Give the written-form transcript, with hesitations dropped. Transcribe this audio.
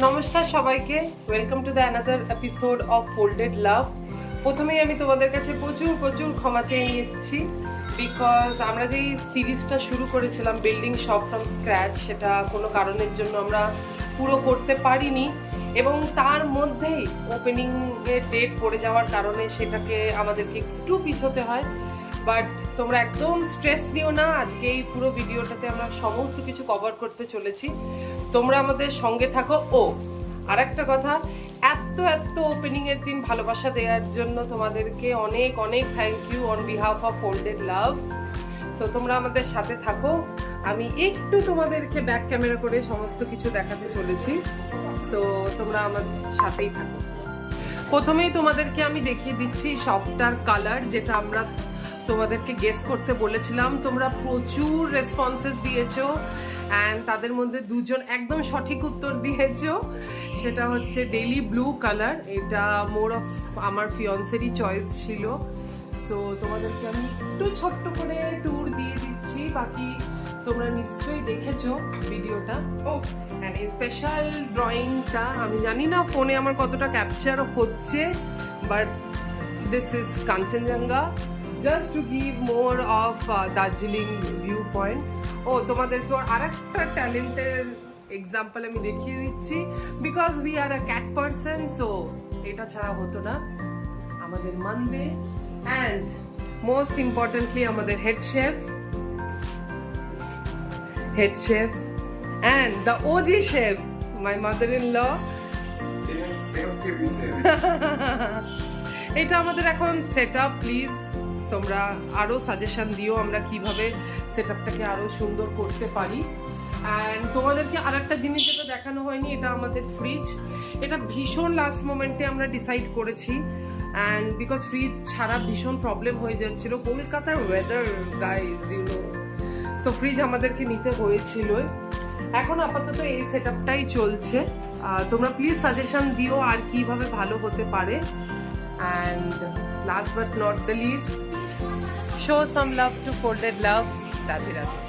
নমস্কার সবাইকে, welcome to the another episode of folded love. প্রথমেই আমি তোমাদের কাছে প্রচুর ক্ষমা চেয়ে নিচ্ছি, বিকজ আমরা যেই সিরিজটা শুরু করেছিলাম বিল্ডিং শপ ফ্রম স্ক্র্যাচ, সেটা কোনো কারণের জন্য আমরা পুরো করতে পারিনি এবং তার মধ্যেই ওপেনিংয়ের ডেট পড়ে যাওয়ার কারণে সেটাকে আমাদেরকে একটু পিছোতে হয়। বাট তোমরা একদম স্ট্রেস নিও না, আজকে এই পুরো ভিডিওটাতে আমরা সমস্ত কিছু কভার করতে চলেছি, তোমরা আমাদের সঙ্গে থাকো। ও আর একটা কথা, এত ওপেনিং এর দিন ভালোবাসা দেওয়ার জন্য তোমাদেরকে অনেক thank you on behalf of folded love. So তোমরা আমাদের সাথে থাকো, আমি একটু তোমাদেরকে ব্যাক ক্যামেরা করে সমস্ত কিছু দেখাতে চলেছি, তো তোমরা আমাদের সাথেই থাকো। প্রথমেই তোমাদেরকে আমি দেখিয়ে দিচ্ছি শপটার কালার, যেটা আমরা তোমাদেরকে গেস করতে বলেছিলাম। তোমরা প্রচুর রেসপন্সেস দিয়েছো অ্যান্ড তাদের মধ্যে দুজন একদম সঠিক উত্তর দিয়েছো, সেটা হচ্ছে ডেইলি ব্লু কালার। এটা মোর অফ আমার ফিয়ন্সেরই চয়েস ছিল। সো তোমাদেরকে আমি একটু ছোট্ট করে ট্যুর দিয়ে দিচ্ছি, বাকি তোমরা নিশ্চয়ই দেখেছো ভিডিওটা। ও অ্যান্ড এই স্পেশাল ড্রয়িংটা আমি জানি না ফোনে আমার কতটা ক্যাপচার হচ্ছে, but this is Kanchenjunga, just to give more of Darjeeling viewpoint. ও তোমাদেরকে আরেকটা ট্যালেন্টের এক্সাম্পল আমি দেখিয়ে দিচ্ছি, because we are a cat person, so এটা ছাড়া হতো না আমাদের মানদে। অ্যান্ড মোস্ট ইম্পর্টেন্টলি আমাদের head chef and the OG chef, my mother in law. এটা আমাদের এখন সেট আপ। প্লিজ তোমরা আরো সাজেশন দিও আমরা কিভাবে সেটআপটাকে আরো সুন্দর করতে পারি। অ্যান্ড তোমাদেরকে আরেকটা জিনিস যেটা দেখানো হয়নি, এটা আমাদের ফ্রিজ। এটা ভীষণ লাস্ট মোমেন্টে আমরা ডিসাইড করেছি, অ্যান্ড বিকজ ফ্রিজ ছাড়া ভীষণ প্রবলেম হয়ে যাচ্ছিল, কলকাতার weather guys you know, so fridge আমাদেরকে নিতে হয়েছিল। এখন আপাতত এই সেটআপটাই চলছে, তোমরা প্লিজ সাজেশন দিও আর কিভাবে ভালো হতে পারে। And last but not the least, show some love to Folded Love. Radhe Radhe.